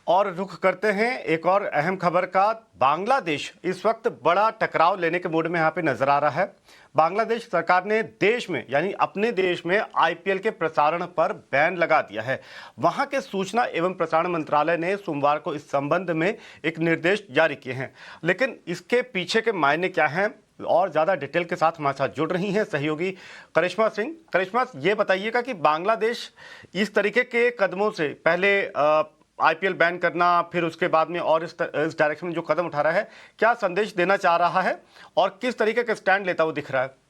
और रुख करते हैं एक और अहम खबर का। बांग्लादेश इस वक्त बड़ा टकराव लेने के मूड में यहाँ पे नजर आ रहा है। बांग्लादेश सरकार ने देश में यानी अपने देश में आईपीएल के प्रसारण पर बैन लगा दिया है। वहां के सूचना एवं प्रसारण मंत्रालय ने सोमवार को इस संबंध में एक निर्देश जारी किए हैं। लेकिन इसके पीछे के मायने क्या हैं और ज्यादा डिटेल के साथ हमारे साथ जुड़ रही हैं सहयोगी करिश्मा सिंह। करिश्मा, ये बताइएगा कि बांग्लादेश इस तरीके के कदमों से पहले आईपीएल बैन करना, फिर उसके बाद में और इस डायरेक्शन में जो कदम उठा रहा है, क्या संदेश देना चाह रहा है और किस तरीके का स्टैंड लेता हुआ दिख रहा है?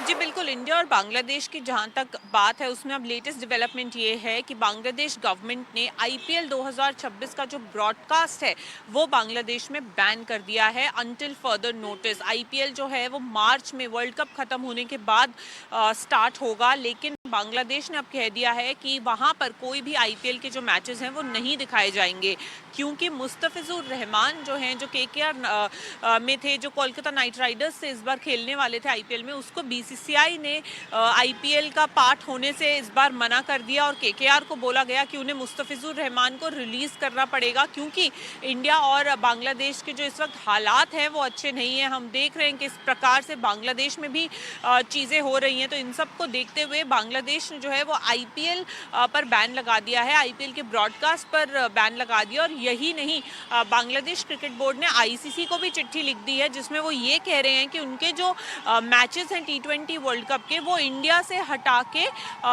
जी बिल्कुल, इंडिया और बांग्लादेश की जहां तक बात है उसमें अब लेटेस्ट डेवलपमेंट ये है कि बांग्लादेश गवर्नमेंट ने आईपीएल 2026 का जो ब्रॉडकास्ट है वो बांग्लादेश में बैन कर दिया है अंटिल फर्दर नोटिस। आईपीएल जो है वो मार्च में वर्ल्ड कप खत्म होने के बाद स्टार्ट होगा, लेकिन बांग्लादेश ने अब कह दिया है कि वहां पर कोई भी आईपीएल के जो मैचेस हैं वो नहीं दिखाए जाएंगे, क्योंकि मुस्तफिजुर रहमान जो हैं, जो केकेआर में थे, जो कोलकाता नाइट राइडर्स से इस बार खेलने वाले थे आईपीएल में, उसको बीसीसीआई ने आईपीएल का पार्ट होने से इस बार मना कर दिया और केकेआर को बोला गया कि उन्हें मुस्तफिजुर रहमान को रिलीज करना पड़ेगा, क्योंकि इंडिया और बांग्लादेश के जो इस वक्त हालात हैं वो अच्छे नहीं है। हम देख रहे हैं कि इस प्रकार से बांग्लादेश में भी चीज़ें हो रही हैं, तो इन सब को देखते हुए बांग्लादेश ने जो है वो आईपीएल पर बैन लगा दिया है, आईपीएल के ब्रॉडकास्ट पर बैन लगा दिया। और यही नहीं, बांग्लादेश क्रिकेट बोर्ड ने आईसीसी को भी चिट्ठी लिख दी है जिसमें वो ये कह रहे हैं कि उनके जो मैचेस हैं टी20 वर्ल्ड कप के, वो इंडिया से हटा के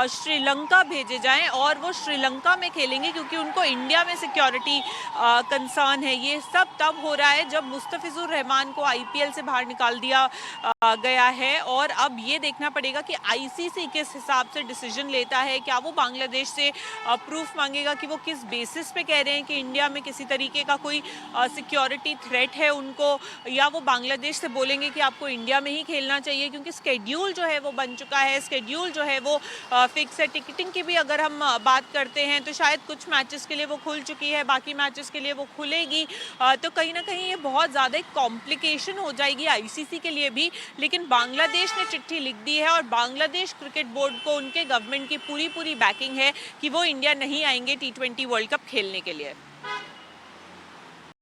श्रीलंका भेजे जाएं और वो श्रीलंका में खेलेंगे, क्योंकि उनको इंडिया में सिक्योरिटी कंसर्न है। ये सब तब हो रहा है जब मुस्तफिजुर रहमान को आईपीएल से बाहर निकाल दिया गया है, और अब ये देखना पड़ेगा कि आईसीसी किस हिसाब से डिसीजन लेता है। क्या वो बांग्लादेश से प्रूफ मांगेगा कि वो किस बेसिस पे कह रहे हैं कि इंडिया में किसी तरीके का कोई सिक्योरिटी थ्रेट है उनको, या वो बांग्लादेश से बोलेंगे कि आपको इंडिया में ही खेलना चाहिए, क्योंकि स्केड्यूल जो है वो बन चुका है, स्केड्यूल जो है वो फिक्स है। टिकटिंग की भी अगर हम बात करते हैं तो शायद कुछ मैचेस के लिए वो खुल चुकी है, बाकी मैचेस के लिए वो खुलेगी, तो कहीं ना कहीं ये बहुत ज़्यादा एक कॉम्प्लिकेशन हो जाएगी आईसीसी के लिए भी। लेकिन बांग्लादेश ने चिट्ठी लिख दी है और बांग्लादेश क्रिकेट बोर्ड को उनके गवर्नमेंट की पूरी बैकिंग है कि वो इंडिया नहीं आएंगे टी20 वर्ल्ड कप खेलने के लिए।